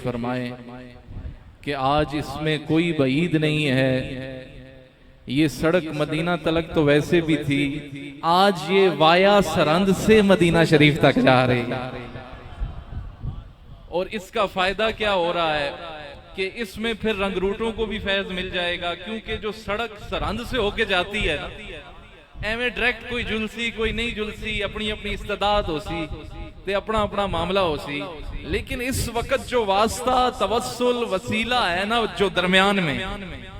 فرمائیں کہ آج اس میں کوئی بعید نہیں ہے، یہ سڑک مدینہ تلک تو ویسے بھی تھی، آج یہ وایا سرند سے مدینہ شریف تک جا رہی ہے۔ اور اس کا فائدہ کیا ہو رہا ہے کہ اس میں پھر رنگروٹوں کو بھی فیض مل جائے گا، کیونکہ جو سڑک سرند سے ہو کے جاتی ہے نا، ایویں ڈائریکٹ کوئی جلسی کوئی نہیں جلسی، اپنی اپنی استعداد ہو سی تے اپنا اپنا معاملہ ہو سی، لیکن اس وقت جو واسطہ توسل وسیلہ ہے نا جو درمیان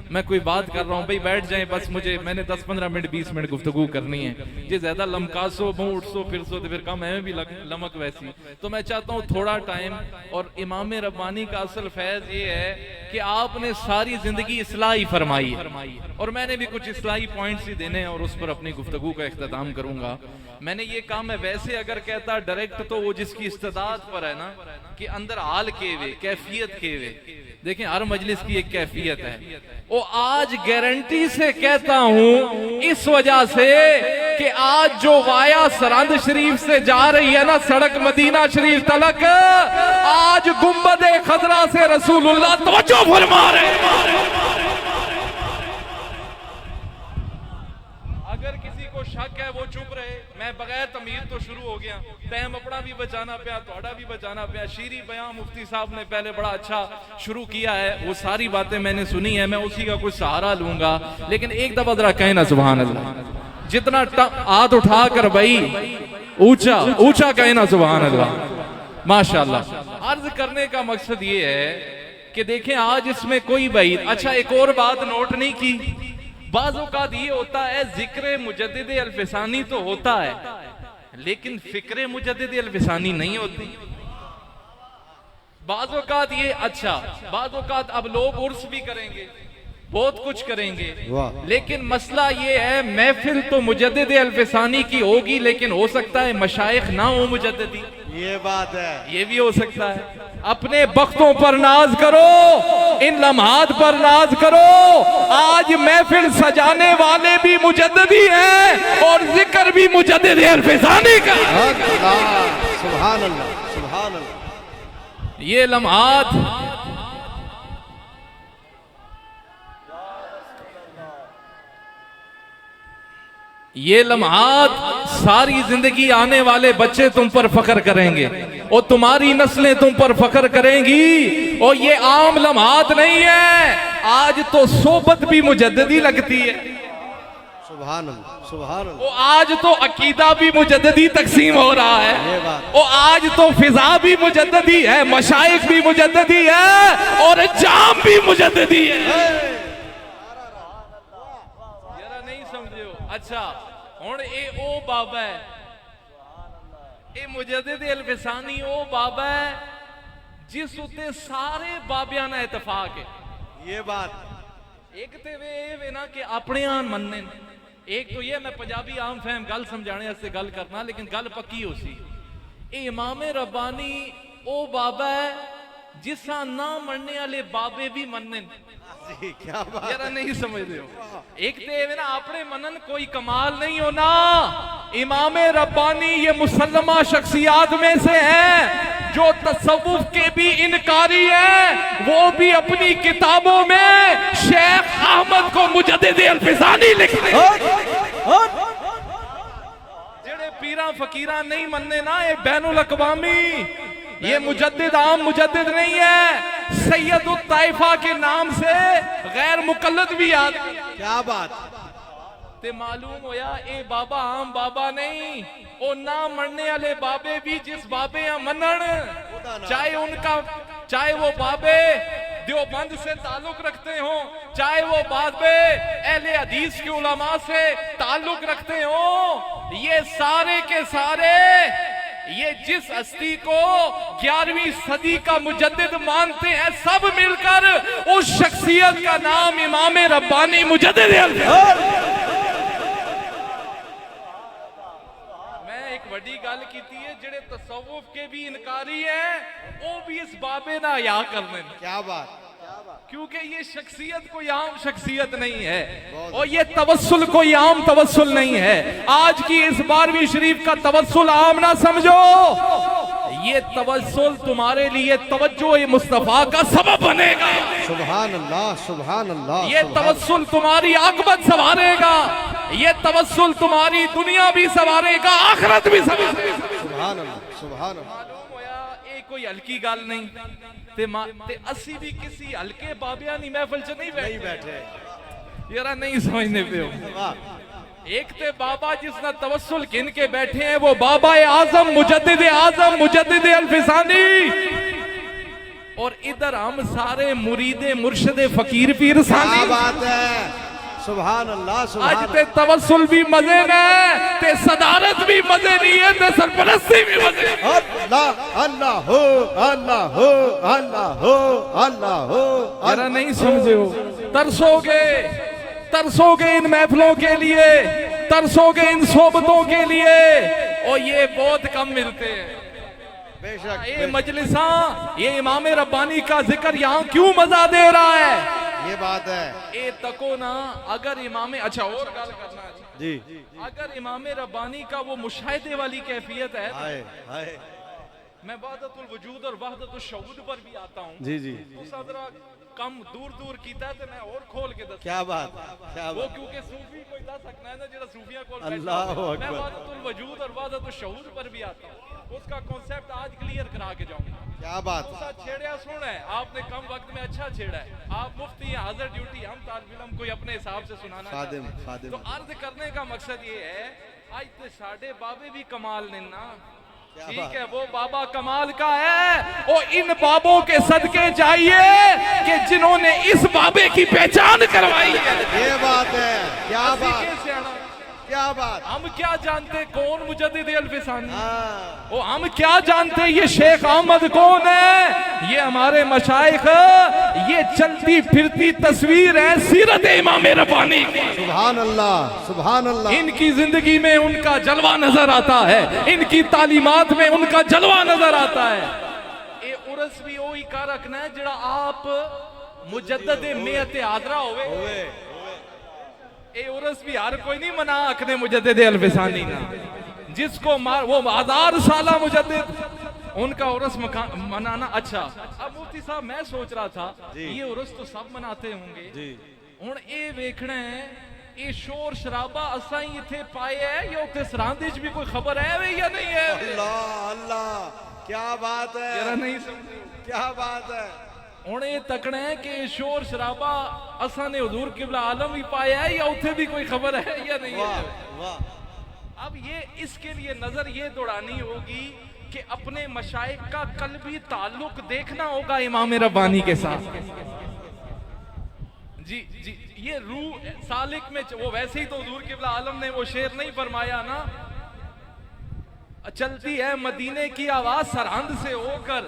میں کوئی بات کر رہا ہوں، بھئی بیٹھ جائیں، بس میں نے 10-15 منٹ 20 منٹ گفتگو کرنی ہے، جی زیادہ لمکاسو منہ اٹھسو پھرسو تو پھر کم ایویں بھی لمک ویسی، تو میں چاہتا ہوں تھوڑا ٹائم۔ اور امام ربانی کا اصل فیض یہ ہے کہ آپ نے ساری زندگی اصلاحی فرمائی ہے، اور میں نے بھی کچھ اصلاحی پوائنٹس ہی دینے ہیں اور اس پر اپنی گفتگو کا اختتام کروں گا۔ میں نے یہ کام ہے ویسے اگر کہتا ڈائریکٹ تو وہ جس کی استعداد پر ہے نا کہ اندر حال کے ہوئے کیفیت کے ہوئے، دیکھیں ہر مجلس کی ایک کیفیت ہے، وہ آج گارنٹی سے کہتا ہوں اس وجہ سے کہ آج جو وایا سرند شریف سے جا رہی ہے نا سڑک مدینہ شریف تلک، آج گنبد خضرا سے رسول اللہ توجہ فرما رہے ہیں۔ اگر کسی کو شک ہے وہ چپ رہے، میں بغیر تمہید تو شروع ہو گیا، ٹائم اپنا بھی بچانا پیا توڑا بھی بچانا پیا۔ شیریں بیان مفتی صاحب نے پہلے بڑا اچھا شروع کیا ہے، وہ ساری باتیں میں نے سنی ہے، میں اسی کا کچھ سہارا لوں گا، لیکن ایک دفعہ ذرا کہنا سبحان اللہ، جتنا ہاتھ اٹھا کر بھائی اونچا کہنا سبحان اللہ، ماشاءاللہ۔ عرض کرنے کا مقصد یہ ہے کہ دیکھیں آج اس میں کوئی بعید۔ اچھا ایک اور بات نوٹ نہیں کی، بعض اوقات یہ ہوتا ہے ذکر مجدد الفسانی تو ہوتا ہے لیکن فکر مجدد الفسانی نہیں ہوتی۔ بعض اوقات یہ اچھا بعض اوقات اب لوگ عرس بھی کریں گے، بہت کچھ کریں گے، لیکن مسئلہ یہ ہے محفل تو مجدد الفسانی کی ہوگی لیکن ہو سکتا ہے مشائخ نہ ہو مجددی، یہ بات ہے، یہ بھی ہو سکتا ہے۔ اپنے بختوں پر ناز کرو، ان لمحات پر ناز کرو، آج محفل سجانے والے بھی مجددی ہیں اور ذکر بھی مجدد الفسانی کا۔ سبحان اللہ سبحان اللہ۔ یہ لمحات ساری زندگی آنے والے بچے تم پر فخر کریں گے اور تمہاری نسلیں تم پر فخر کریں گی، اور یہ عام لمحات نہیں ہے، آج تو صحبت بھی مجددی لگتی ہے، سبحان اللہ سبحان اللہ۔ وہ آج تو عقیدہ بھی مجددی تقسیم ہو رہا ہے، وہ آج تو فضا بھی مجددی ہے، مشائخ بھی مجددی ہے اور جام بھی مجددی ہے۔ ذرا نہیں سمجھے ہو؟ اچھا ہن اے او بابا ہے، اے مجدد الفسانی او بابا ہے جس اتے سارے بابیاں نہ اتفاق ہے۔ یہ بات ایک تے وے نا کہ اپنے آن مننے، ایک تو یہ میں پنجابی عام فہم گل سمجھانے سے گل کرنا لیکن گل پکی ہو سی، اے امام ربانی او بابا ہے جسا نہ مننے والے بابے بھی منن۔ کیا بات، یارا نہیں سمجھ دے ہو؟ ایک تے نا اپنے منن کوئی کمال نہیں ہونا، امام ربانی یہ مسلمہ شخصیات میں سے ہیں جو تصوف کے بھی انکاری ہیں، وہ بھی اپنی کتابوں میں شیخ احمد کو مجدد الفسانی لکھتے ہیں۔ جڑے پیراں فقیراں نہیں مننے نا، یہ بین الاقوامی، یہ مجدد عام مجدد نہیں ہے، سید الطائفہ کے نام سے غیر مقلد بھی آتے۔ کیا بات، تے معلوم ہویا اے بابا عام بابا نہیں، او نہ مننے والے بابے بھی جس بابے ہیں منن، چاہے وہ بابے دیوبند سے تعلق رکھتے ہوں، چاہے وہ بابے اہل حدیث کے علماء سے تعلق رکھتے ہوں، یہ سارے کے سارے یہ جس ہستی کو 11ویں صدی کا مجدد مانتے ہیں سب مل کر اس شخصیت کا نام امام ربانی مجدد ہے۔ میں ایک بڑی گل کیتی ہے، جڑے تصوف کے بھی انکاری ہیں وہ بھی اس بابے نہ یا کرنے۔ کیا بات، کیونکہ یہ شخصیت کوئی عام شخصیت نہیں ہے اور یہ توسل کوئی عام توسل نہیں ہے۔ آج کی اس 12ویں شریف کا توسل عام نہ سمجھو، یہ توسل تمہارے لیے توجہ مصطفیٰ کا سبب بنے گا. سبحان اللہ سبحان اللہ. یہ توسل تمہاری عاقبت سنوارے گا. یہ توسل تمہاری دنیا بھی سنوارے گا, آخرت بھی سنوارے گا. سبحان اللہ سبحان اللہ. معلوم ہویا یہ کوئی ہلکی گل نہیں تے اسی بھی کسی ہلکے بابیانی محفل چ نہیں نہیں بیٹھے بیٹھے. یارا نہیں سمجھنے پہ ہو. واہ. ایک تے بابا جس نے توسل گن کے بیٹھے ہیں وہ بابا اعظم مجدد الفسانی, اور ادھر ہم سارے مرید مرشد فقیر پیر کیا ثانی. بات ہے. سبحان اللہ آج سبحان تے توسل بھی مزے میں تے صدارت بھی مزے نہیں ہے تے سرپرستی بھی مزے. اللہ اللہ ہو اللہ ہو اللہ ہو اللہ ہو. یارا نہیں سمجھے ہو. ترسو گے ان محفلوں کے لیے, ترسو گے ان صحبتوں کے لیے, اور یہ بہت کم ملتے ہیں. بے شک یہ مجلساں, یہ امام ربانی کا ذکر یہاں کیوں مزہ دے رہا ہے؟ یہ بات ہے. اے تکو نا اگر امام, اچھا اور گل کرنا ہے جی اگر امام ربانی کا وہ مشاہدے والی کیفیت ہے, ہائے ہائے. میں وحدت الوجود اور وحدت الشہود پر بھی آتا ہوں. جی جی. اس ادرا کم دور کیتا ہے تو میں اور کھول کے دس. کیا بات کیا وہ بات. کیونکہ صوفی کوئی دس سکنا ہے نا جڑا صوفیہ کول اللہ بیٹھا ہے. میں اکبر. وحدت الوجود اور وحدت الشہود پر بھی آتا ہوں. اس کا کانسیپٹ آج کلیئر کرا کے جاؤں گا. کیا بات. چھیڑیا سن ہے آپ نے, کم وقت میں اچھا چھیڑا ہے. آپ مفتی ہیں, حاضر ڈیوٹی, ہم طالب علم کوئی اپنے حساب سے سنانا چاہتے خادم ہیں. خادم. تو عرض کرنے کا مقصد یہ ہے آج تے ساڑھے بابے بھی کمال نے نا. ٹھیک ہے وہ بابا کمال کا ہے, اور ان بابوں کے صدقے جائیے کہ جنہوں نے اس بابے کی پہچان کروائی ہے. یہ بات ہے. کیا بات کیسے آنا؟ کیا بات. ہم کیا جانتے کون مجدد الفسانی, ہاں. وہ ہم کیا جانتے یہ شیخ احمد کون ہے, یہ ہمارے مشائخ, یہ چلتی پھرتی تصویر ہے سیرت امام ربانی کی. سبحان اللہ سبحان اللہ. ان کی زندگی میں ان کا جلوہ نظر آتا ہے, ان کی تعلیمات میں ان کا جلوہ نظر آتا ہے. اے عرس بھی وہی کا رکھنا ہے جڑا آپ مجدد میت حاضرہ ہوئے. اے عرس بھی ہر کوئی نہیں منا اکنے مجدد الفسانی نا, جس کو وہ 1000 سالہ مجدد ان کا عرس منانا. اچھا اب مفتی صاحب میں سوچ رہا تھا یہ عرس تو سب مناتے ہوں گے, ہن اے ویکھنا ہے یہ شور شرابہ اساں ہی ایتھے پائے ہے یا اوتھے سراندے وچ بھی کوئی خبر ہے یا نہیں ہے؟ اللہ اللہ کیا بات ہے. ذرا نہیں سمجھے کیا بات ہے. ہن یہ تکنا ہے کہ شور شرابہ اساں نے حضور قبلہ عالم ہی پایا ہے یا اوتھے بھی کوئی خبر ہے یا نہیں ہے؟ واہ واہ. اب یہ اس کے لیے نظر یہ دوڑانی ہوگی کہ اپنے مشائخ کا قلبی تعلق دیکھنا ہوگا امام ربانی کے ساتھ. جی جی یہ روح سالک میں وہ ویسے ہی تو حضور قبلہ عالم نے وہ شعر نہیں فرمایا نا, چلتی ہے مدینے کی آواز سرہند سے ہو کر,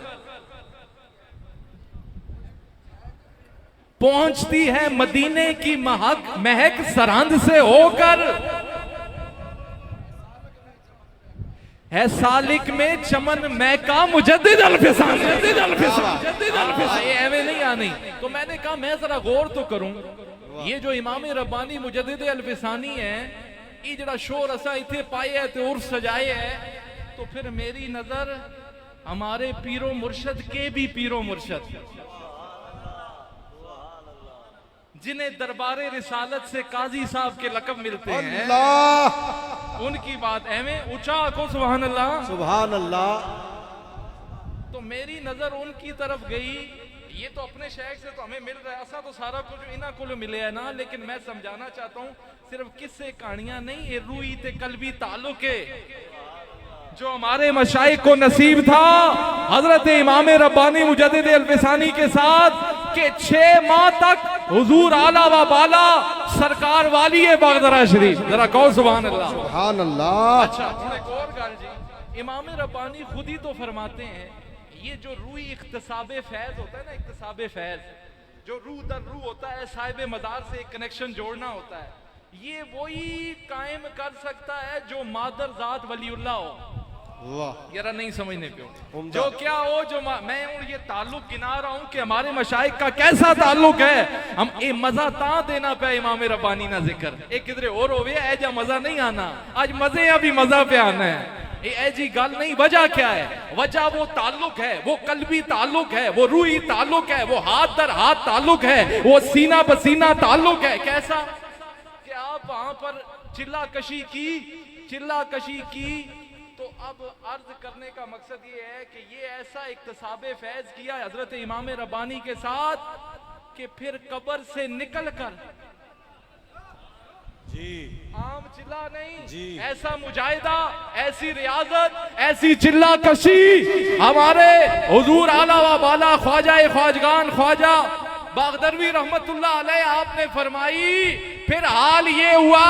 پہنچتی ہے مدینے کی مہک سرہند سے ہو کر, ہے سالک میں چمن میں کا مجدد الفسانی. یہ ایویں نہیں آنی. تو میں نے کہا میں ذرا غور تو کروں, یہ جو امام ربانی مجدد الفسانی ہے, یہ جڑا شور اسا ایتھے پائے ہے تے عرس سجائے ہے, تو پھر میری نظر ہمارے پیر و مرشد کے بھی پیر و مرشد جنہیں دربار رسالت سے قاضی صاحب کے لقب ملتے ہیں, اللہ ان کی بات ایویں اونچا آکھو سبحان اللہ. سبحان اللہ. تو میری نظر ان کی طرف گئی. یہ تو اپنے شیخ سے تو ہمیں مل رہا ہے, ایسا تو سارا کچھ انہاں کو ملے ہے نا, لیکن میں سمجھانا چاہتا ہوں صرف قصے کہانیاں نہیں, یہ روحی تے قلبی تعلق ہے جو ہمارے مشائخ کو نصیب تھا حضرت امام ربانی مجدد الفسانی کے ساتھ, کہ 6 ماہ تک حضور اعلیٰ و بالا سرکار والی باغدرہ شریف. ذرا کہو سبحان اللہ. سبحان اللہ. اچھا ایک اور گل جی, امام ربانی خود ہی تو فرماتے ہیں یہ جو روحی اختصاب فیض ہوتا ہے نا, اختصاب فیض جو روح در روح ہوتا ہے, صاحب مدار سے ایک کنیکشن جوڑنا ہوتا ہے, یہ وہی قائم کر سکتا ہے جو مادر ذات ولی اللہ ہو. واہ یارا نہیں سمجھنے پہ ہو جو کیا ہو, جو میں یہ تعلق گنا رہا ہوں کہ ہمارے مشائخ کا کیسا تعلق ہے. ہم اے مزہ تاں دینا پہ امام ربانی نہ ذکر, ایک کدھر اور ہوئے اے جا مزہ نہیں آنا, آج مزے ابھی مزہ پہ آنا ہے. اے جی گل نہیں، وجہ کیا ہے؟ وجہ وہ تعلق ہے، وہ قلبی تعلق ہے، وہ روحی تعلق ہے، وہ ہاتھ در ہاتھ تعلق ہے، وہ سینہ بسینہ تعلق ہے۔ کیسا کہ آپ وہاں پر چلہ کشی کی تو اب عرض کرنے کا مقصد یہ ہے کہ یہ ایسا اکتساب فیض کیا ہے حضرت امام ربانی کے ساتھ کہ پھر قبر سے نکل کر عام چلہ نہیں، ایسا مجاہدہ، ایسی ریاضت، ایسی چلہ کشی ہمارے حضور اعلیٰ و بالا خواجہ خواجگان خواجہ باغدروی رحمت اللہ علیہ آپ نے فرمائی۔ پھر حال یہ ہوا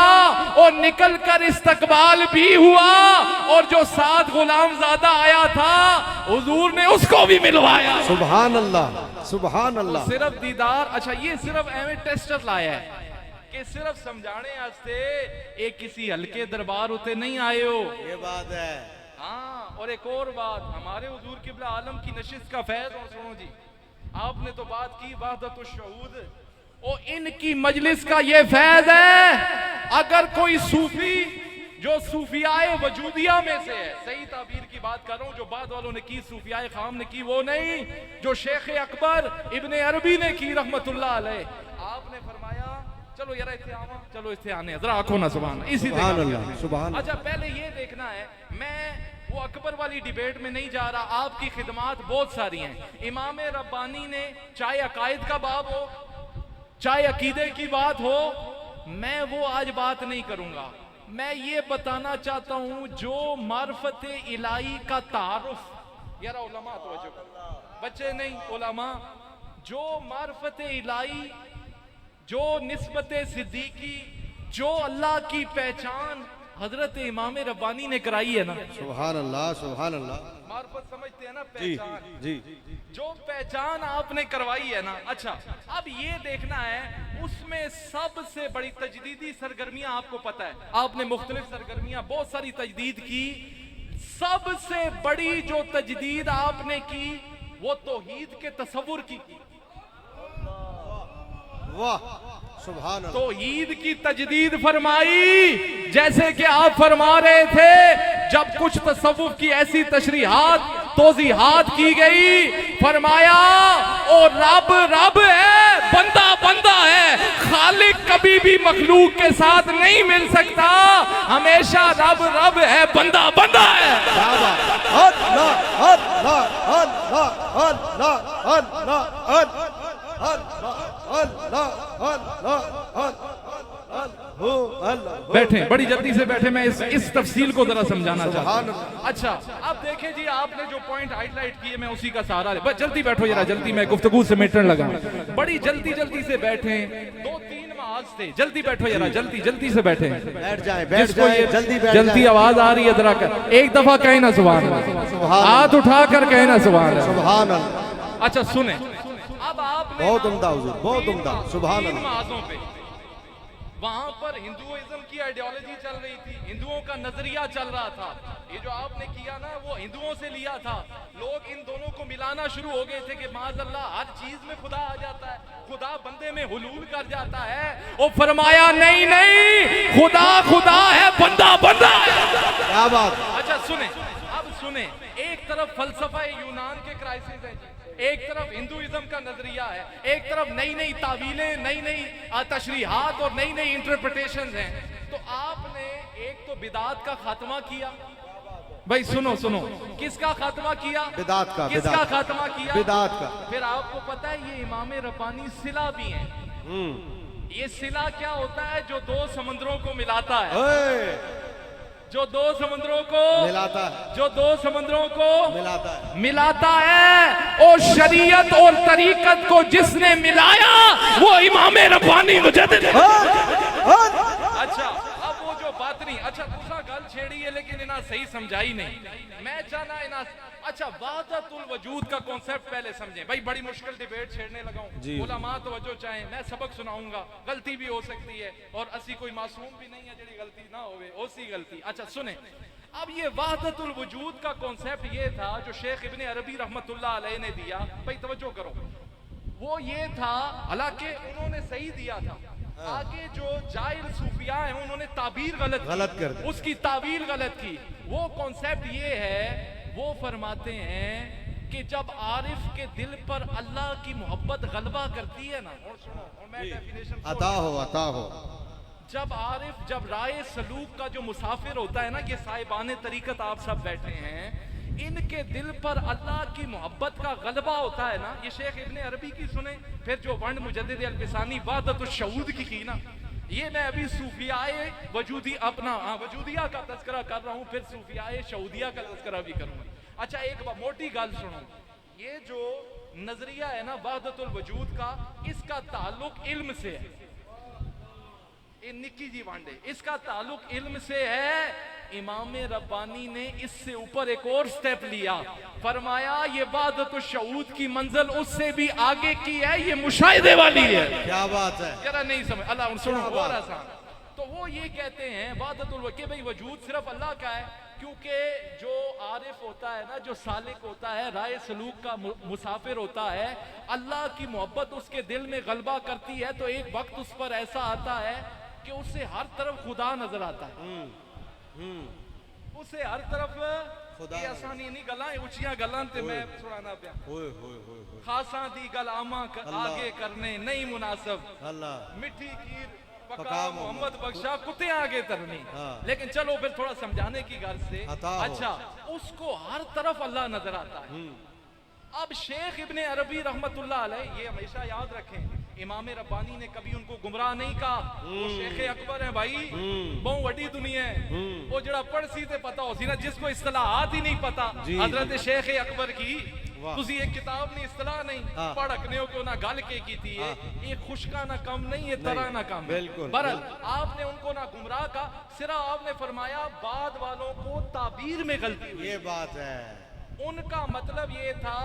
اور نکل کر استقبال بھی ہوا، اور جو ساتھ غلام زادہ آیا تھا حضور نے اس کو بھی ملوایا۔ سبحان اللہ، سبحان اللہ۔ صرف دیدار، اچھا یہ صرف ایویں ٹیسٹر لایا ہے کہ صرف سمجھانے آستے ایک کسی ہلکے دربار ہوتے نہیں آئے ہو، یہ بات ہے۔ ہاں، اور ایک اور بات، ہمارے حضور قبلہ عالم کی نشست کا فیض، اور سنو جی آپ نے تو بات کی وحدت الشہود، اور ان کی مجلس کا یہ فیض ہے۔ اگر کوئی صوفی جو صوفیاء وجودیہ میں سے ہے، صحیح تعبیر کی بات کر رہا ہوں، جو بعد والوں نے کی صوفیاء خام نے کی وہ نہیں، جو شیخ اکبر ابن عربی نے کی رحمت اللہ علیہ، آپ نے فرمایا چلو یار اتنے آواں، چلو اتنے آنے ذرا آنکھوں نہ سبحان اسی سبحان اللہ، سبحان اللہ۔ اچھا پہلے یہ دیکھنا ہے، میں وہ اکبر والی ڈیبیٹ میں نہیں جا رہا، آپ کی خدمات بہت ساری ہیں۔ امام ربانی نے چاہے عقائد کا باب ہو، چاہے عقیدے کی بات ہو، میں وہ آج بات نہیں کروں گا۔ میں یہ بتانا چاہتا ہوں جو معرفت الہی کا تعارف، یار علماء توجہ کرو، بچے نہیں علماء، جو معرفت الہی، جو نسبت صدیقی، جو اللہ کی پہچان حضرت امام ربانی نے کرائی ہے نا، سبحان اللہ، سبحان اللہ۔ معرفت سمجھتے ہیں نا، پہچان، جی جو پہچان آپ نے کروائی ہے نا۔ اچھا اب یہ دیکھنا ہے اس میں سب سے بڑی تجدیدی سرگرمیاں آپ کو پتا ہے، آپ نے مختلف سرگرمیاں بہت ساری تجدید کی، سب سے بڑی جو تجدید آپ نے کی وہ توحید کے تصور کی واہ، سبحان اللہ۔ توحید کی تجدید فرمائی، جیسے کہ آپ فرما رہے تھے جب کچھ تصوف کی ایسی تشریحات توضیحات کی گئی، فرمایا او رب رب ہے، بندہ بندہ ہے، خالق کبھی بھی مخلوق کے ساتھ نہیں مل سکتا، ہمیشہ رب رب ہے، بندہ بندہ ہے۔ اللہ اللہ اللہ اللہ اللہ اللہ بیٹھیں، بڑی جلدی سے بیٹھیں، میں اس تفصیل کو ذرا سمجھانا چاہتا ہوں۔ اچھا اب دیکھیں جی، آپ نے جو پوائنٹ ہائی لائٹ کیے میں اسی کا سہارا لے، بس جلدی بیٹھو ذرا، جلدی میں گفتگو سمیٹنے لگا، بڑی جلدی جلدی سے بیٹھیں، 2-3 محاذ تھے، جلدی بیٹھو ذرا، جلدی جلدی سے بیٹھیں، بیٹھ جائیں، بیٹھ جائیں، جلدی بیٹھ جائیں۔ جلدی آواز آ رہی ہے ذرا کر ایک دفعہ کہیں نا سبحان اللہ، ہاتھ اٹھا کر کہیں نا سبحان اللہ۔ سبحان اللہ۔ اچھا سنیں، اب آپ نے بہت عمدہ حضور، بہت عمدہ، سبحان اللہ۔ محاذوں پہ وہاں پر ہندوازم کی آئیڈیالوجی چل رہی تھی، ہندوؤں کا نظریہ چل رہا تھا، یہ جو آپ نے کیا نا وہ ہندوؤں سے لیا تھا، لوگ ان دونوں کو ملانا شروع ہو گئے تھے کہ معاذ اللہ ہر چیز میں خدا آ جاتا ہے، خدا بندے میں حلول کر جاتا ہے، وہ فرمایا نہیں نہیں، خدا خدا ہے، بندہ بندہ ہے۔ کیا بات۔ اچھا سنیں، اب سنیں، ایک طرف فلسفہ یونان کے کرائسس ہے، ایک طرف ہندوازم کا نظریہ ہے، ایک طرف نئی نئی تعویلیں، نئی نئی تشریحات اور نئی نئی انٹرپریٹیشنز ہیں، تو آپ نے ایک تو بدعات کا خاتمہ کیا، بھائی سنو سنو، کس کا خاتمہ کیا؟ بدعات کا، کس کا خاتمہ کیا؟ بدعات کا۔ پھر آپ کو پتہ ہے یہ امام ربانی صلہ بھی ہیں، یہ صلہ کیا ہوتا ہے؟ جو 2 سمندروں کو ملاتا ہے، جو 2 سمندروں کو ملاتا ہے، جو 2 سمندروں کو ملاتا ہے، ملاتا ہے، اور شریعت اور طریقت کو جس نے ملایا وہ امام ربانی مجدد ہے۔ اچھا اب وہ جو باطنی، اچھا دوسرا گل چھیڑی ہے لیکن انہاں صحیح سمجھائی نہیں، میں چاہنا انہاں، اچھا وحدت الوجود کا کانسیپٹ پہلے سمجھیں، بھائی بڑی مشکل ڈیبیٹ چھیڑنے لگا ہوں، علماء توجہ چاہیں، میں سبق سناؤں گا، غلطی بھی ہو سکتی ہے، اور اسی کوئی معصوم بھی نہیں ہے جڑی غلطی نہ ہوئے، اسی غلطی۔ اچھا سنیں، اب یہ وحدت الوجود کا کانسیپٹ یہ تھا جو شیخ ابن عربی رحمت اللہ علیہ نے دیا، بھائی توجہ کرو، وہ یہ تھا، حالانکہ انہوں نے صحیح دیا تھا، آگے جو جاہل صوفیاء ہیں انہوں نے تعبیر غلط کر دی، اس کی تعبیر غلط کی، وہ کانسیپٹ یہ ہے، وہ فرماتے ہیں کہ جب عارف کے دل پر اللہ کی محبت غلبہ کرتی ہے نا، اور سنو، اور میں ڈیفینیشن عطا ہو عطا ہو، جب عارف، جب رائے سلوک کا جو مسافر ہوتا ہے نا، یہ صاحبان طریقت آپ سب بیٹھے ہیں، ان کے دل پر اللہ کی محبت کا غلبہ ہوتا ہے نا، یہ شیخ ابن عربی کی سنیں، پھر جو ونڈ مجدد الفسانی وحدت الشہود کی نا، یہ میں ابھی صوفیاء وجودی اپنا وجودیہ کا تذکرہ کر رہا ہوں، پھر صوفیاء شہودیہ کا تذکرہ بھی کروں گا۔ اچھا ایک موٹی گل سنو، یہ جو نظریہ ہے نا وحدت الوجود کا، اس کا تعلق علم سے ہے، یہ نکی جی وانڈے، اس کا تعلق علم سے ہے۔ امام ربانی نے اس سے اوپر ایک اور سٹیپ لیا، فرمایا یہ وحدت الشہود کی منزل اس سے بھی آگے کی ہے، یہ مشاہدے والی ہے۔ کیا بات ہے، ذرا نہیں سمجھ، اللہ سنو اور آسان، تو وہ یہ کہتے ہیں وحدت الوجود کہ بھئی وجود صرف اللہ کا ہے، کیونکہ جو عارف ہوتا ہے نا، جو سالک ہوتا ہے، رائے سلوک کا مسافر ہوتا ہے، اللہ کی محبت اس کے دل میں غلبہ کرتی ہے، تو ایک وقت اس پر ایسا آتا ہے کہ اسے ہر طرف خدا نظر آتا ہے، اسے ہر طرف خدا، یہ آسانی نہیں گلاں اچھیاں گلاں تے میں سنانا پیا، خاصاں دی گل آما آگے کرنے نہیں مناسب، اللہ مٹھی کھیر پکا محمد بخشا کتے آگے ترنی، لیکن چلو پھر تھوڑا سمجھانے کی غرض سے، اچھا اس کو ہر طرف اللہ نظر آتا ہے۔ اب شیخ ابن عربی رحمت اللہ علیہ، یہ ہمیشہ یاد رکھیں، امام ربانی نے کبھی ان کو گمراہ نہیں کہا، وہ شیخ اکبر ہیں بھائی، بہت وڈی دنیا ہے، وہ جڑا پڑھ سی تے پتا ہو سی نا، جس کو اصطلاحات ہی نہیں پتا، حضرت شیخ اکبر کی تسی ایک کتاب نہیں، اصطلاح نہیں پڑھکنے ہو کہ انہاں گل کے کی ہے، ایک خشکا نہ کم نہیں، یہ طرح نہ کم، برحال آپ نے ان کو نہ گمراہ کہا، صرف آپ نے فرمایا بعد والوں کو تعبیر میں غلطی ہوئی، یہ بات ہے، ان کا مطلب یہ تھا،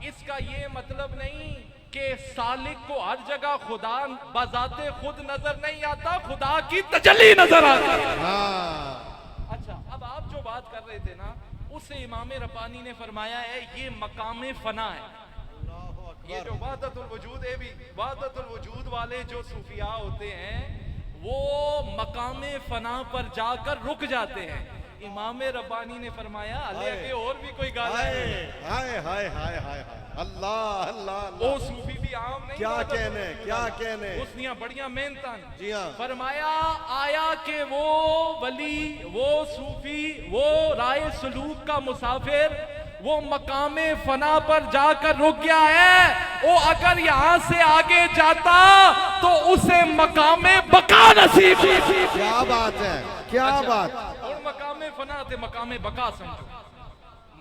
اس کا یہ مطلب نہیں کہ سالک کو ہر جگہ خدا بذات خود نظر نہیں آتا، خدا کی تجلی نظر آتا ہے۔ اچھا اب آپ جو بات کر رہے تھے نا، اس سے امام ربانی نے فرمایا ہے یہ مقام فنا ہے، یہ جو وحدت الوجود ہے، بھی وحدت الوجود والے جو صوفیاء ہوتے ہیں وہ مقام فنا پر جا کر رک جاتے ہیں۔ امام ربانی نے فرمایا علیہ کے اور بھی کوئی گالا ہے، ہائے ہائے ہائے ہائے، اللہ اللہ، وہ صوفی بھی عام نہیں، کیا کہنے کیا کہنے، اس نیاں بڑیاں محنتاں، جی ہاں، فرمایا آیا کہ وہ ولی، وہ صوفی، وہ رائے سلوک کا مسافر، وہ مقام فنا پر جا کر رک گیا ہے، وہ اگر یہاں سے آگے جاتا تو اسے مقام بقا نصیب ہوتی۔ کیا بات ہے، کیا بات، اور مقام فنا تے مقام بقا سمجھو،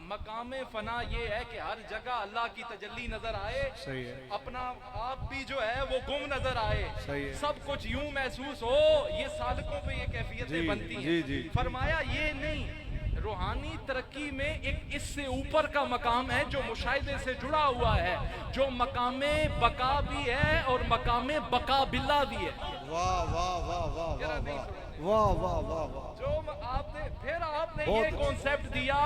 مقام فنا یہ ہے کہ ہر جگہ اللہ کی تجلی نظر آئے، صحیح ہے، اپنا آپ بھی جو ہے وہ گم نظر آئے، صحیح ہے، سب کچھ یوں محسوس ہو، یہ سالکوں پہ یہ کیفیتیں بنتی ہیں۔ فرمایا یہ نہیں، روحانی ترقی میں ایک اس سے اوپر کا مقام ہے جو مشاہدے سے جڑا ہوا ہے، جو مقام بقا بھی ہے اور مقام بقا باللہ بھی ہے۔ واہ واہ واہ واہ واہ واہ واہ واہ، جو آپ نے پھر آپ نے یہ کانسیپٹ دیا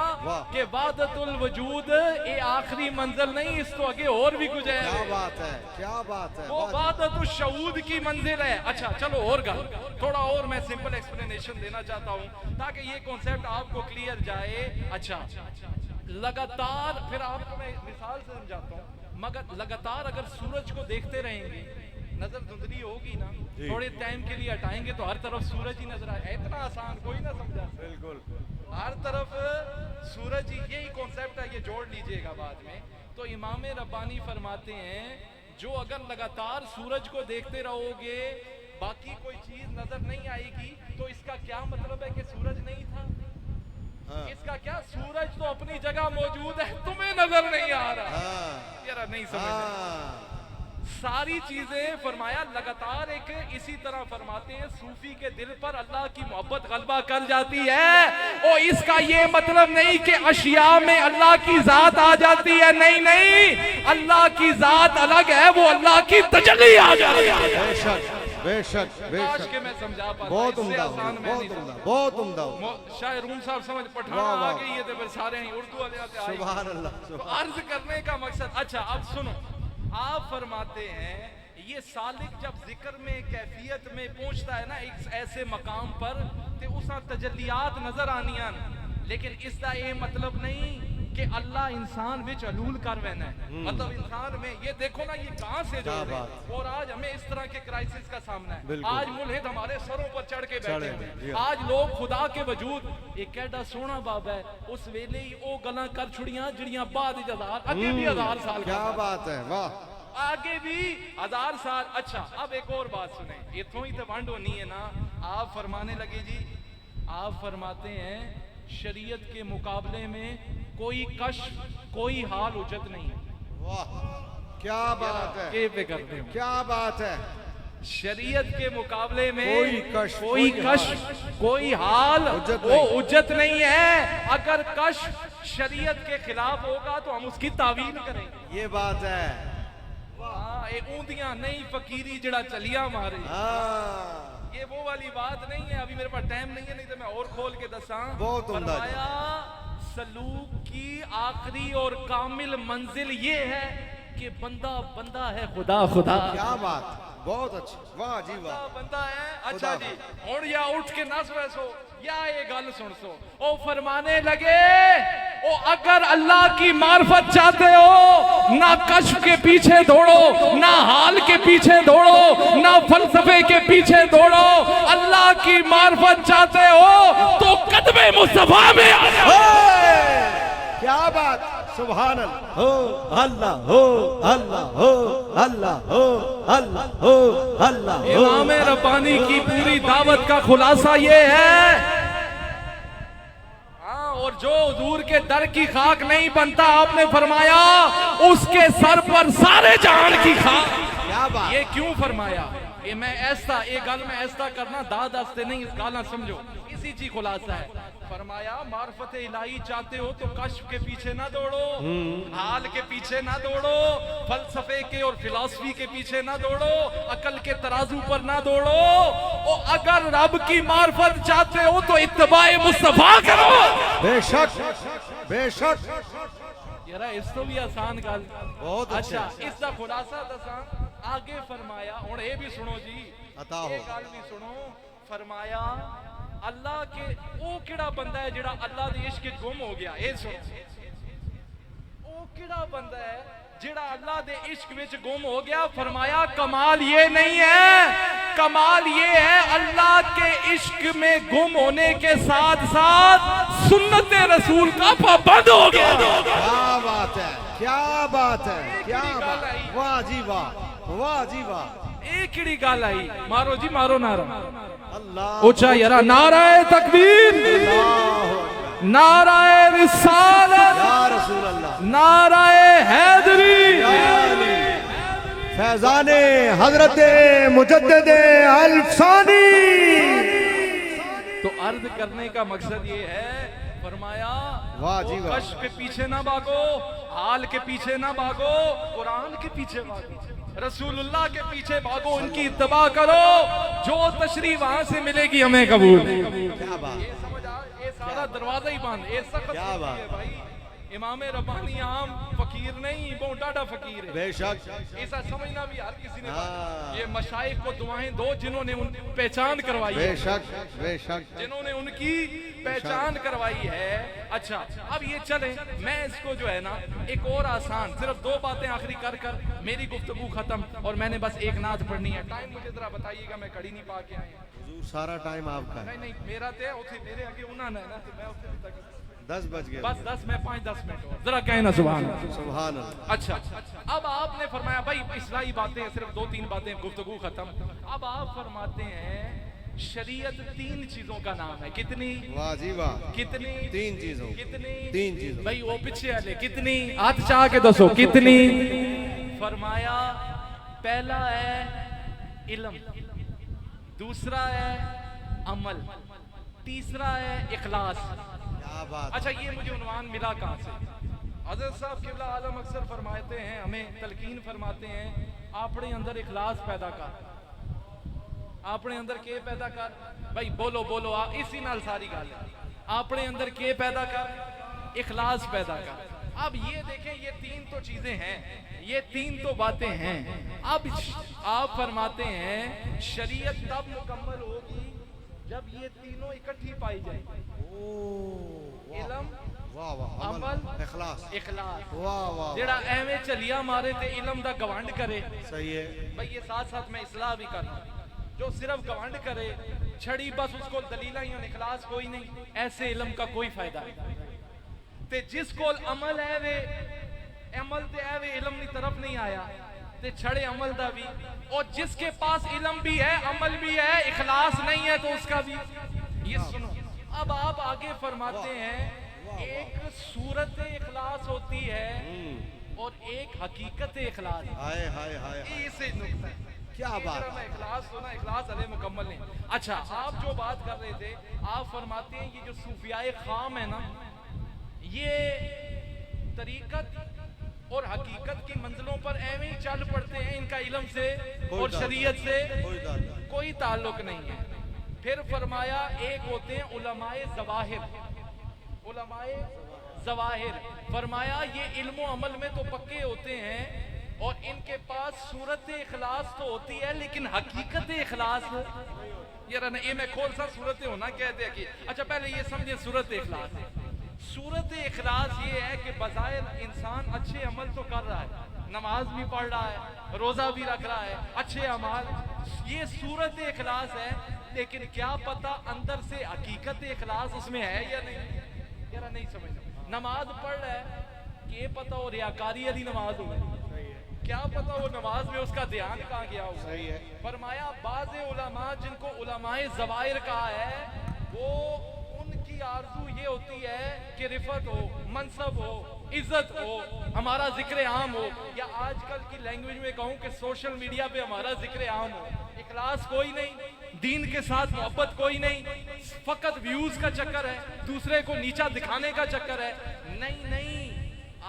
کہ وحدت الوجود یہ آخری منزل نہیں، اس تو آگے اور بھی کچھ ہے، کیا بات ہے، کیا بات ہے، وہ وحدت الشہود کی منزل ہے۔ اچھا چلو اور گل، تھوڑا اور میں سمپل ایکسپلینیشن دینا چاہتا ہوں تاکہ یہ کانسیپٹ آپ کو کلیئر جائے۔ اچھا لگاتار، پھر آپ کو میں مثال سے سمجھاتا ہوں، مگر لگاتار اگر سورج کو دیکھتے رہیں گے، نظر دھندلی ہوگی نا، تھوڑے ٹائم کے لیے ہٹائیں گے تو ہر طرف سورج ہی نظر آئے، اتنا آسان کوئی نہ سمجھا، بالکل، ہر طرف سورج ہی، یہی کانسیپٹ ہے، یہ جوڑ لیجئے گا بعد میں۔ تو امام ربانی فرماتے ہیں جو اگر لگاتار سورج کو دیکھتے رہو گے باقی کوئی چیز نظر نہیں آئے گی، تو اس کا کیا مطلب ہے کہ سورج نہیں تھا؟ اس کا کیا، سورج تو اپنی جگہ موجود ہے، تمہیں نظر نہیں آ رہا، یار نہیں سمجھ ساری چیزیں۔ فرمایا لگاتار ایک اسی طرح فرماتے ہیں صوفی کے دل پر اللہ کی محبت غلبہ کر جاتی ہے، اور اس کا یہ مطلب نہیں کہ اشیاء میں اللہ کی ذات آ جاتی ہے، نہیں نہیں، اللہ کی ذات الگ ہے، وہ اللہ کی تجلی آ جاتی ہے۔ بے شک بے شک بے کاش شک، کہ میں سمجھا پاتا، بہت اس سے عمدہ، آسان میں بہت نہیں عمدہ، بہت عمدہ، شاہ روم صاحب سمجھ، پٹھانا آ گئی ہے تو پھر سارے ہیں اردو والے آتے آئے، سبحان اللہ، تو عرض کرنے کا مقصد۔ اچھا اب سنو، آپ فرماتے ہیں یہ سالک جب ذکر میں کیفیت میں پہنچتا ہے نا ایک ایسے مقام پر تے اسا تجلیات نظر آنیاں، لیکن اس کا یہ مطلب نہیں کہ اللہ انسان وچ علول کر وینا ہے. مطلب انسان میں یہ دیکھو نا یہ کہاں سے جو ہے. اور آج ہمیں اس طرح کے کرائسس کا سامنا ہے. آج ملحد ہمارے سروں پر چڑھ کے بیٹھے ہیں. آج لوگ خدا کے وجود ایک ایڈا سونا بابا ہے اس ویلے ہی او گلاں کر چھڑیاں جڑیاں بعد ہزار اگے بھی 1000 سال. کیا بات ہے, واہ, آگے بھی 1000 سال. اچھا اب ایک اور بات سنیں, اتھوں ہی تو ونڈ ہونی ہے نا. آپ فرمانے لگے جی, آپ فرماتے ہیں شریعت کے مقابلے میں کوئی کشف کوئی حال اجت نہیں ہے. واہ, کیا بات ہے, یہ پہ کرتے ہیں. کیا بات ہے. شریعت کے مقابلے میں کوئی کشف کوئی حال وہ اجت نہیں ہے. اگر کشف شریعت کے خلاف ہوگا تو ہم اس کی تعویل کریں. یہ بات ہے. اے اوندیاں نہیں فقیری جڑا چلیا مارے, یہ وہ والی بات نہیں ہے. ابھی میرے پاس ٹائم نہیں ہے, نہیں تو میں اور کھول کے دساں. فرمایا سلوک کی آخری اور کامل منزل یہ ہے کہ بندہ بندہ ہے, خدا خدا. کیا بات, بہت اچھا, واہ جی واہ, بندہ ہے. اچھا جی, اور یا اٹھ کے نس ویسو یا یہ گل سن سو. او فرمانے لگے او اگر اللہ کی معرفت چاہتے ہو نہ کشف کے پیچھے دوڑو, نہ حال کے پیچھے دوڑو, نہ فلسفے کے پیچھے دوڑو. اللہ کی معرفت چاہتے ہو تو قدم مصطفیٰ میں آ جاؤ. کیا بات, سبحان اللہ ہو, اللہ ہو, اللہ ہو, اللہ ہو, اللہ ہو, اللہ ہو. امام ربانی کی پوری دعوت کا خلاصہ یہ ہے. اور جو حضور کے در کی خاک نہیں بنتا, آپ نے فرمایا اس کے سر پر سارے جہان کی خاک. کیا بات, یہ کیوں فرمایا؟ یہ میں ایسا ایک گل میں ایسا کرنا داد آستے نہیں, اس گالا سمجھو, اسی چیز خلاصہ ہے. فرمایا معرفت الہی چاہتے ہو تو کشف کے پیچھے نہ دوڑو, حال کے پیچھے نہ دوڑو, فلسفے کے اور فلسفی کے پیچھے نہ دوڑو, عقل کے ترازو پر نہ دوڑو. اور اگر رب کی معرفت چاہتے ہو تو اتباع مصطفیٰ کرو. بے شک, بے شک. یارا اس تو بھی آسان گل. بہت اچھا, اس کا خلاصہ دساں. آگے فرمایا, اور اے بھی سنو جی, عطا ہو, ایک گل بھی سنو. فرمایا اللہ کے او کیڑا بندہ ہے جڑا اللہ دے عشق وچ گم ہو گیا. اے سنو, او کیڑا بندہ ہے جڑا اللہ دے عشق وچ گم ہو گیا. فرمایا کمال یہ نہیں ہے, کمال یہ ہے اللہ کے عشق میں گم ہونے کے ساتھ ساتھ سنت رسول کا پابند ہو گیا. کیا بات ہے, کیا بات ہے, کیا بات, واہ جی واہ, واہ جی واہ. ایک کیڑی گل آئی, مارو جی مارو نعرہ. اللہ اونچا یارا نعرہ تکبیر, نعرہ رسالت, یا رسول اللہ, نعرہ حیدری. فیضان حضرت مجدد الفسانی. تو عرض کرنے کا مقصد یہ ہے, فرمایا واہ جی واہ, کشف کے پیچھے نہ بھاگو, حال کے پیچھے نہ بھاگو, قرآن کے پیچھے بھاگو, رسول اللہ کے پیچھے بھاگو, ان کی اتباع کرو. جو تشریح وہاں سے ملے گی ہمیں قبول. کیا بات, یہ سمجھ آ, یہ سارا دروازہ ہی بند. یہ سخت کیا بات ہے بھائی. امام ربانی عام فقیر نہیں, بہت ڈاڈا فقیر ہے. بے شک, ایسا سمجھنا بھی ہر کسی نے. یہ مشائخ کو دعائیں دو جنہوں نے ان پہچان کروائی ہے, بے شک, بے شک, جنہوں نے ان کی پہچان کروائی ہے. اچھا اب یہ چلیں, میں اس کو جو ہے نا ایک اور آسان صرف 2 باتیں آخری کر میری گفتگو ختم, اور میں نے بس ایک نعت پڑھنی ہے. ٹائم مجھے ذرا بتائیے گا, میں کڑی نہیں پا کے آئے. حضور سارا ٹائم آپ کا ہے. نہیں میرا تے اوتھے میرے اگے انہاں نے نا, میں اوتھے تک 10 بج گئے, بس 10 میں 5-10 منٹ اور ذرا کہنا سبحان اللہ. سبحان اللہ. اچھا اب آپ نے فرمایا بھائی اصلاحی باتیں صرف 2-3 باتیں, گفتگو ختم. اب آپ فرماتے ہیں شریعت 3 چیزوں کا نام ہے. کتنی, واہ جی واہ, کتنی, 3 چیزوں, کتنی, 3 چیزوں. بھائی وہ پیچھے والے کتنی, ہاتھ چاہ کے دسو کتنی. فرمایا پہلا ہے علم, دوسرا ہے عمل, تیسرا ہے اخلاص. کیا بات. اچھا یہ مجھے عنوان ملا کہاں سے؟ حضرت صاحب قبلہ عالم اکثر فرماتے ہیں, ہمیں تلقین فرماتے ہیں, اپنے اندر اخلاص پیدا کر. اپنے اندر کے پیدا کر, بھائی بولو بولو, اسی نال ساری گل ہے. اپنے اندر کے پیدا کر, اخلاص پیدا کر. اب یہ دیکھیں یہ 3 تو چیزیں ہیں, یہ 3 تو باتیں ہیں. اب آپ فرماتے ہیں شریعت تب مکمل ہوگی جب یہ تینوں اکٹھی پائی جائیں. علم واہ واہ عمل اخلاص اخلاص واہ واہ جڑا ایویں چلیا مارے تے علم دا گوانڈ کرے صحیح ہے بھئی یہ ساتھ ساتھ میں اصلاح بھی کرنا جو صرف گوانڈ کرے چھڑی بس اس کو دلیلہ ہی اخلاص کوئی نہیں ایسے علم کا کوئی فائدہ نہیں تے جس کو عمل ہے وے عمل تے ہے وے علم کی طرف نہیں آیا تے چھڑے عمل دا بھی اور جس کے پاس علم بھی ہے عمل بھی ہے اخلاص نہیں ہے تو اس کا بھی یہ سنو اب آپ آگے فرماتے ہیں ایک صورت اخلاص ہوتی ہے اور ایک حقیقت اخلاص ہائے ہائے ہائے اسے نقطہ ہے کیا بات اخلاص ہونا اخلاص علیہ مکمل نہیں اچھا آپ جو بات کر رہے تھے آپ فرماتے ہیں یہ جو صوفیاء خام ہے نا یہ طریقت اور حقیقت کی منزلوں پر ایویں ہی چل پڑتے ہیں ان کا علم سے اور شریعت سے کوئی تعلق نہیں ہے پھر فرمایا ایک ہوتے ہیں علماء ظواہر علماء ظواہر فرمایا یہ علم و عمل میں تو پکے ہوتے ہیں اور ان کے پاس صورت اخلاص تو ہوتی ہے لیکن حقیقت اخلاص یار یہ میں کھول سا صورت ہونا کہتے ہیں کہ اچھا پہلے یہ سمجھے صورت اخلاص صورت اخلاص یہ ہے کہ بظاہر انسان اچھے عمل تو کر رہا ہے نماز بھی پڑھ رہا ہے روزہ بھی رکھ رہا ہے اچھے اعمال یہ صورت اخلاص ہے لیکن کیا پتہ اندر سے حقیقت اخلاص اس میں ہے یا نہیں یار نہیں سمجھ نماز پڑھ رہا ہے کہ یہ پتہ وہ ریاکاری والی نماز ہو کیا پتہ وہ نماز میں اس کا دھیان کہاں گیا ہو فرمایا بعض علماء جن کو علماء ظواہر کہا ہے وہ ان کی آرزو یہ ہوتی ہے کہ رفعت ہو منصب ہو عزت ہو ہمارا ذکر عام ہو یا آج کل کی لینگویج میں کہوں کہ سوشل میڈیا پہ ہمارا ذکر عام ہو اخلاص کوئی نہیں دین کے ساتھ محبت کوئی نہیں فقط ویوز کا چکر ہے دوسرے کو نیچا دکھانے کا چکر ہے نہیں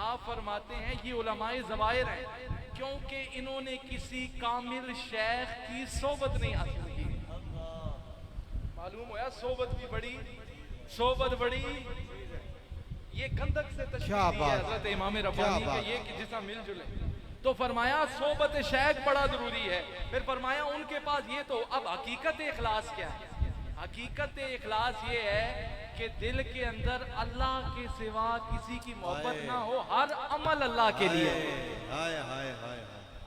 آپ فرماتے ہیں یہ علماء ظواہر ہیں کیونکہ انہوں نے کسی کامل شیخ کی صحبت نہیں حاصل کی معلوم ہوا صحبت بڑی یہ کندک سے تشریح دی ہے حضرت امام ربانی کہ یہ کہ جسا مل جلے تو فرمایا صحبت شیخ بڑا ضروری ہے پھر فرمایا ان کے پاس یہ تو اب حقیقت اخلاص کیا ہے حقیقت اخلاص یہ ہے کہ دل کے اندر اللہ کے سوا کسی کی محبت نہ ہو ہر عمل اللہ کے لیے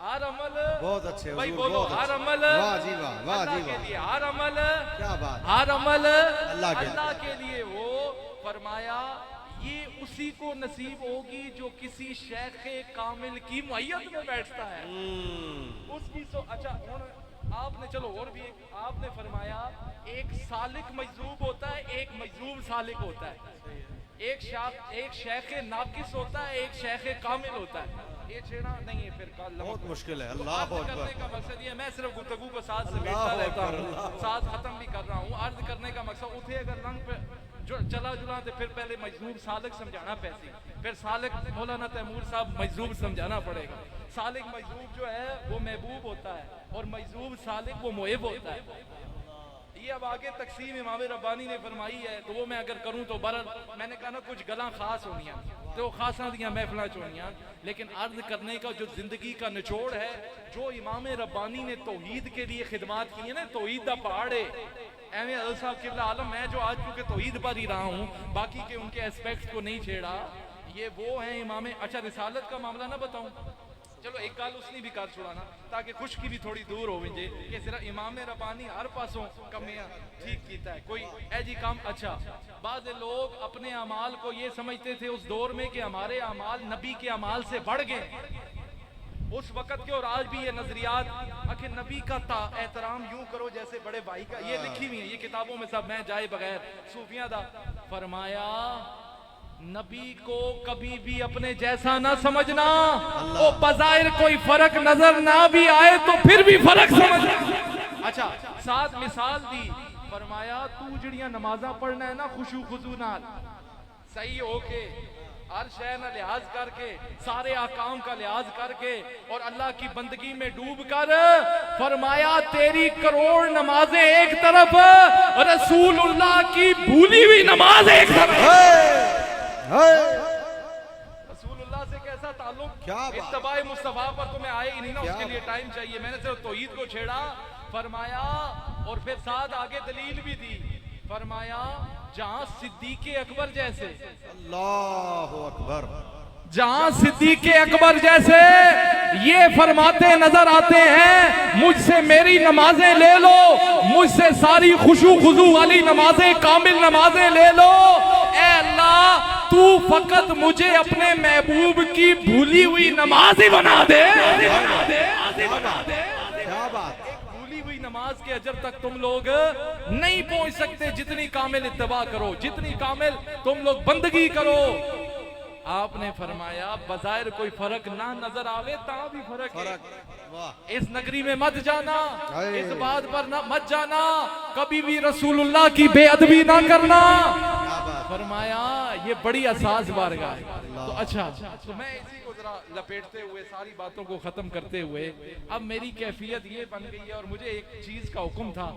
ہر عمل بہت اچھے بھائی بولو ہر عمل واہ جی واہ واہ جی کے لیے ہر عمل کیا بات ہر عمل اللہ کے لیے ہو فرمایا یہ اسی کو نصیب ہوگی جو کسی شیخ کامل کی معیت میں بیٹھتا ہے اس کی اچھا آپ نے چلو اور بھی آپ نے فرمایا ایک سالک مجذوب ہوتا ہے ایک مجذوب سالک ہوتا ہے ایک شیخ ناقص ہوتا ہے ایک شیخ کامل ہوتا ہے یہ چھیڑا نہیں ہے پھر بہت مشکل ہے اللہ اکبر کرنے کا مقصد یہ میں صرف گفتگو کو ساتھ سمیٹتا رہتا ہوں ساتھ ختم بھی کر رہا ہوں عرض کرنے کا مقصد اٹھے اگر رنگ پہ چلا جلا تو پھر پہلے مجذوب سالک سمجھانا پیسی پھر سالک مولانا تیمور صاحب مجذوب سمجھانا پڑے گا سالک مجذوب جو ہے وہ محبوب ہوتا ہے اور مجذوب سالک وہ محب ہوتا ہے یہ اب آگے تقسیم امام ربانی نے فرمائی ہے تو وہ میں اگر کروں تو برحال میں نے کہا نا کچھ گلاں خاص ہونیاں تو خاصاں دیاں محفلاں چونیاں لیکن عرض کرنے کا جو زندگی کا نچوڑ ہے جو امام ربانی نے توحید کے لیے خدمات کی ہیں نا توحید دا پہاڑ ہے اہم حضرت صاحب قبلہ عالم میں جو آج چونکہ توحید پر ہی رہا ہوں باقی کے ان کے اسپیکٹس کو نہیں چھیڑا یہ وہ ہیں امام اچھا رسالت کا معاملہ نہ بتاؤں چلو ایک گال اس نے بھی کر چھوڑانا تاکہ خشکی بھی تھوڑی دور ہو ونجے کہ صرف امام ربانی ہر پاسوں کمیاں ٹھیک کیتا ہے کوئی اے جی کام اچھا بعض لوگ اپنے اعمال کو یہ سمجھتے تھے اس دور میں کہ ہمارے اعمال نبی کے اعمال سے بڑھ گئے اس وقت کے اور آج بھی یہ نظریات کہ نبی کا احترام یوں کرو جیسے بڑے بھائی کا یہ لکھی ہوئی ہیں یہ کتابوں میں سب میں جائے بغیر صوفیاں دا فرمایا نبی کو کبھی بھی اپنے جیسا نہ سمجھنا وہ بظاہر کوئی فرق نظر نہ بھی آئے تو پھر بھی فرق سمجھنا اچھا ساتھ مثال دی فرمایا تو جڑیاں نمازاں پڑھنا ہے نا خشوع خضوع نال صحیح ہو کے ہر شے نہ لحاظ کر کے سارے احکام کا لحاظ کر کے اور اللہ کی بندگی میں ڈوب کر فرمایا تیری کروڑ نمازیں ایک طرف رسول اللہ کی بھولی ہوئی نماز ایک طرف رسول اللہ سے کیسا تعلق اتباع مصطفیٰ پر تو میں آئے ہی نہیں نا اس کے لیے ٹائم چاہیے میں نے صرف توحید کو چھیڑا فرمایا اور پھر ساتھ آگے دلیل بھی دی فرمایا جہاں صدیق اکبر جیسے، اللہ اکبر، جہاں صدیق اکبر جیسے یہ فرماتے نظر آتے ہیں مجھ سے میری نمازیں لے لو، مجھ سے ساری خشوع خضوع والی نمازیں، کامل نمازیں لے لو، اے اللہ تو فقط مجھے اپنے محبوب کی بھولی ہوئی نماز ہی بنا دے۔ کیا بات، بھولی ہوئی نماز کے اجر تک تم لوگ نہیں پہنچ سکتے جتنی کامل اتباع کرو، جتنی کامل تم لوگ بندگی کرو۔ آپ نے فرمایا بظاہر کوئی فرق نہ نظر آوے تاں بھی فرق ہے، واہ، اس نگری میں مت جانا، اے۔ اس بات پر نہ مت جانا، کبھی بھی رسول اللہ کی بے ادبی نہ کرنا۔ کیا بات، فرمایا یہ بڑی اساس بارگاہ ہے۔ تو اچھا، تو میں اسی کو ذرا لپیٹتے ہوئے ساری باتوں کو ختم کرتے ہوئے اب میری کیفیت یہ بن گئی ہے اور مجھے ایک چیز کا حکم تھا